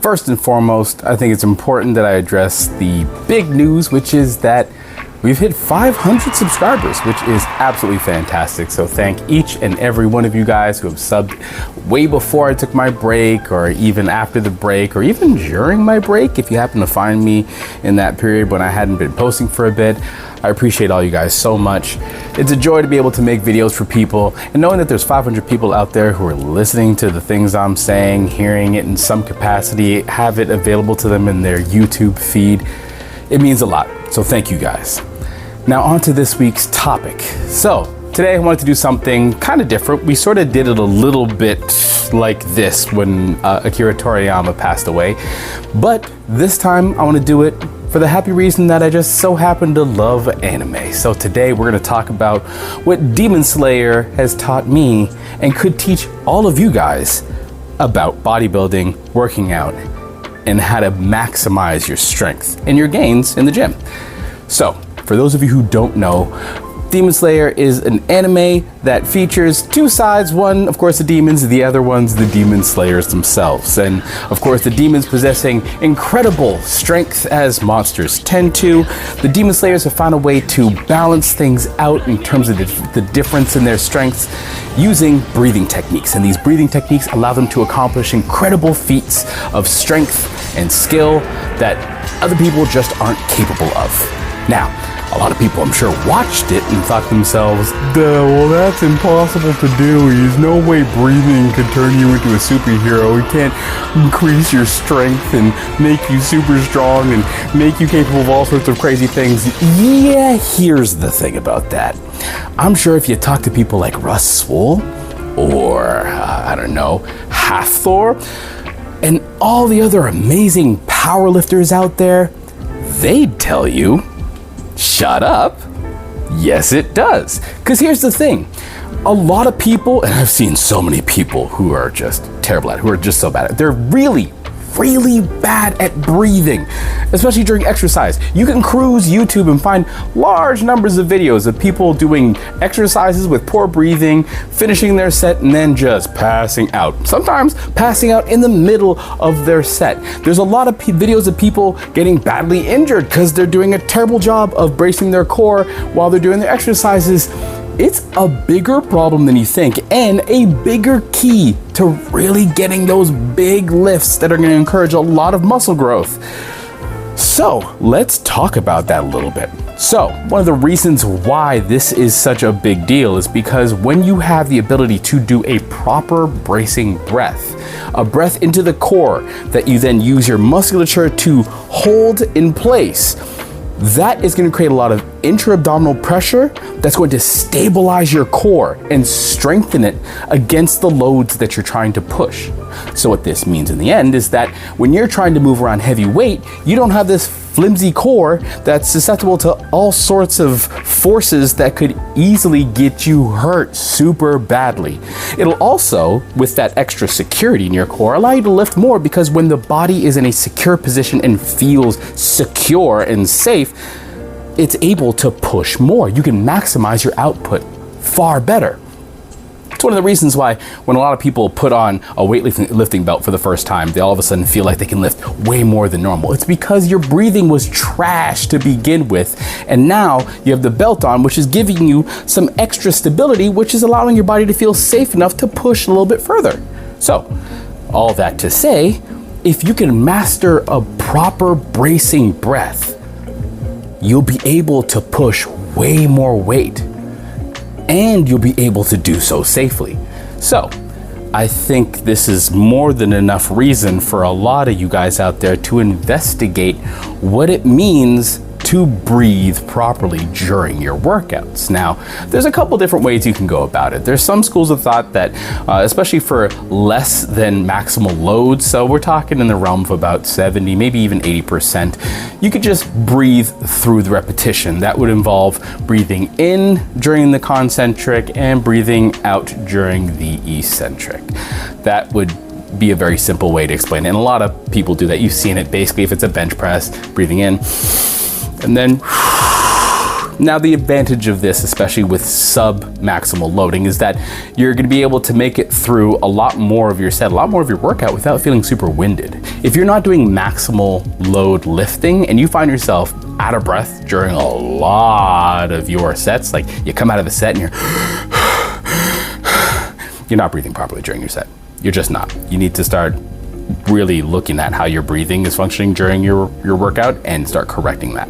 First and foremost, I think it's important that I address the big news, which is that we've hit 500 subscribers, which is absolutely fantastic. So thank each and every one of you guys who have subbed way before I took my break, or even after the break, or even during my break. If you happen to find me in that period when I hadn't been posting for a bit, I appreciate all you guys so much. It's a joy to be able to make videos for people, and knowing that there's 500 people out there who are listening to the things I'm saying, hearing it in some capacity, have it available to them in their YouTube feed, it means a lot. So thank you guys. Now on to this week's topic. So today I wanted to do something kind of different. We sort of did it a little bit like this when Akira Toriyama passed away, but this time I want to do it for the happy reason that I just so happen to love anime. So today we're going to talk about what Demon Slayer has taught me and could teach all of you guys about bodybuilding, working out, and how to maximize your strength and your gains in the gym. So for those of you who don't know, Demon Slayer is an anime that features two sides. One, of course, the demons, the other one's the demon slayers themselves. And of course, the demons possessing incredible strength as monsters tend to. The demon slayers have found a way to balance things out in terms of the difference in their strengths using breathing techniques. And these breathing techniques allow them to accomplish incredible feats of strength and skill that other people just aren't capable of. Now, a lot of people, I'm sure, watched it and thought to themselves, well, that's impossible to do. There's no way breathing could turn you into a superhero. It can't increase your strength and make you super strong and make you capable of all sorts of crazy things. Yeah, here's the thing about that. I'm sure if you talk to people like Russ Swole or, I don't know, Hathor and all the other amazing powerlifters out there, they'd tell you, shut up. Yes, it does. Because here's the thing. A lot of people, and I've seen so many people who are just terrible at it, who are just so bad at it. They're really bad at breathing, especially during exercise. You can cruise YouTube and find large numbers of videos of people doing exercises with poor breathing, finishing their set, and then just passing out. Sometimes passing out in the middle of their set. There's a lot of videos of people getting badly injured because they're doing a terrible job of bracing their core while they're doing their exercises. It's a bigger problem than you think, and a bigger key to really getting those big lifts that are going to encourage a lot of muscle growth. So let's talk about that a little bit. So one of the reasons why this is such a big deal is because when you have the ability to do a proper bracing breath, a breath into the core that you then use your musculature to hold in place, that is going to create a lot of intra-abdominal pressure that's going to stabilize your core and strengthen it against the loads that you're trying to push. So what this means in the end is that when you're trying to move around heavy weight, you don't have this flimsy core that's susceptible to all sorts of forces that could easily get you hurt super badly. It'll also, with that extra security in your core, allow you to lift more, because when the body is in a secure position and feels secure and safe, it's able to push more. You can maximize your output far better. It's one of the reasons why when a lot of people put on a weightlifting belt for the first time, they all of a sudden feel like they can lift way more than normal. It's because your breathing was trash to begin with, and now you have the belt on, which is giving you some extra stability, which is allowing your body to feel safe enough to push a little bit further. So, all that to say, if you can master a proper bracing breath, you'll be able to push way more weight, and you'll be able to do so safely. So I think this is more than enough reason for a lot of you guys out there to investigate what it means to breathe properly during your workouts. Now, there's a couple different ways you can go about it. There's some schools of thought that, especially for less than maximal loads, so we're talking in the realm of about 70, maybe even 80%, you could just breathe through the repetition. That would involve breathing in during the concentric and breathing out during the eccentric. That would be a very simple way to explain it. And a lot of people do that. You've seen it basically if it's a bench press, breathing in, and then Now, the advantage of this, especially with sub-maximal loading, is that you're gonna be able to make it through a lot more of your set, a lot more of your workout without feeling super winded. If you're not doing maximal load lifting and you find yourself out of breath during a lot of your sets, like you come out of the set and you're not breathing properly during your set. You're just not. You need to start really looking at how your breathing is functioning during your workout and start correcting that.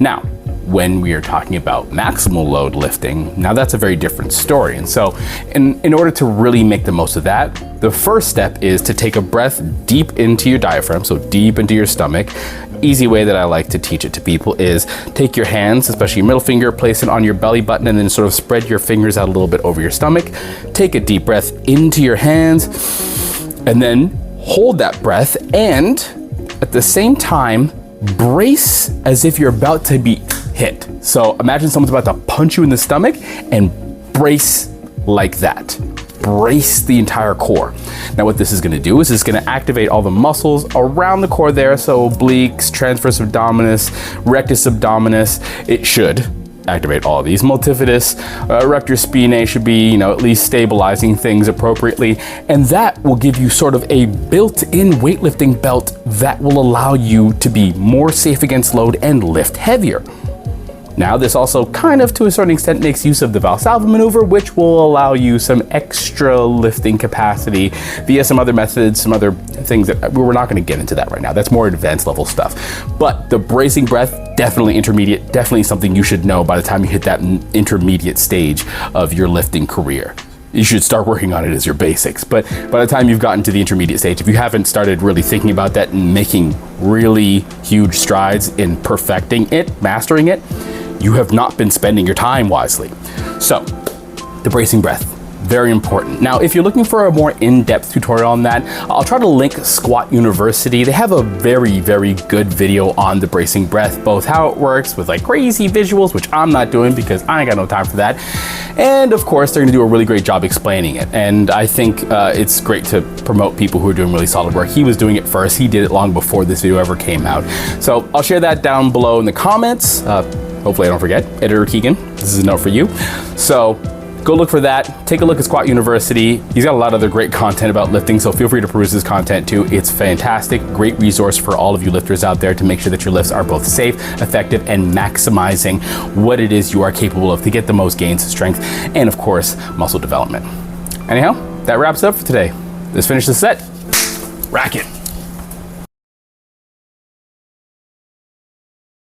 Now, when we are talking about maximal load lifting, now that's a very different story. And so in order to really make the most of that, the first step is to take a breath deep into your diaphragm, so deep into your stomach. Easy way that I like to teach it to people is take your hands, especially your middle finger, place it on your belly button, and then sort of spread your fingers out a little bit over your stomach. Take a deep breath into your hands, and then hold that breath, and at the same time, brace as if you're about to be hit. So imagine someone's about to punch you in the stomach and brace like that. Brace the entire core. Now what this is gonna do is it's gonna activate all the muscles around the core there, so obliques, transverse abdominis, rectus abdominis. It should activate all of these. Multifidus, erector spinae should be, at least stabilizing things appropriately. And that will give you sort of a built-in weightlifting belt that will allow you to be more safe against load and lift heavier. Now, this also kind of, to a certain extent, makes use of the Valsalva maneuver, which will allow you some extra lifting capacity via some other methods, some other things that we're not gonna get into that right now. That's more advanced level stuff. But the bracing breath, definitely intermediate, definitely something you should know by the time you hit that intermediate stage of your lifting career. You should start working on it as your basics. But by the time you've gotten to the intermediate stage, if you haven't started really thinking about that and making really huge strides in perfecting it, mastering it, you have not been spending your time wisely. So, the bracing breath, very important. Now, if you're looking for a more in-depth tutorial on that, I'll try to link Squat University. They have a very, very good video on the bracing breath, both how it works with like crazy visuals, which I'm not doing because I ain't got no time for that. And of course, they're gonna do a really great job explaining it. And I think it's great to promote people who are doing really solid work. He was doing it first. He did it long before this video ever came out. So I'll share that down below in the comments. Hopefully I don't forget. Editor Keegan, this is a note for you. So go look for that. Take a look at Squat University. He's got a lot of other great content about lifting, so feel free to peruse his content too. It's fantastic, great resource for all of you lifters out there to make sure that your lifts are both safe, effective, and maximizing what it is you are capable of to get the most gains, strength, and of course, muscle development. Anyhow, that wraps it up for today. Let's finish the set. Rack it.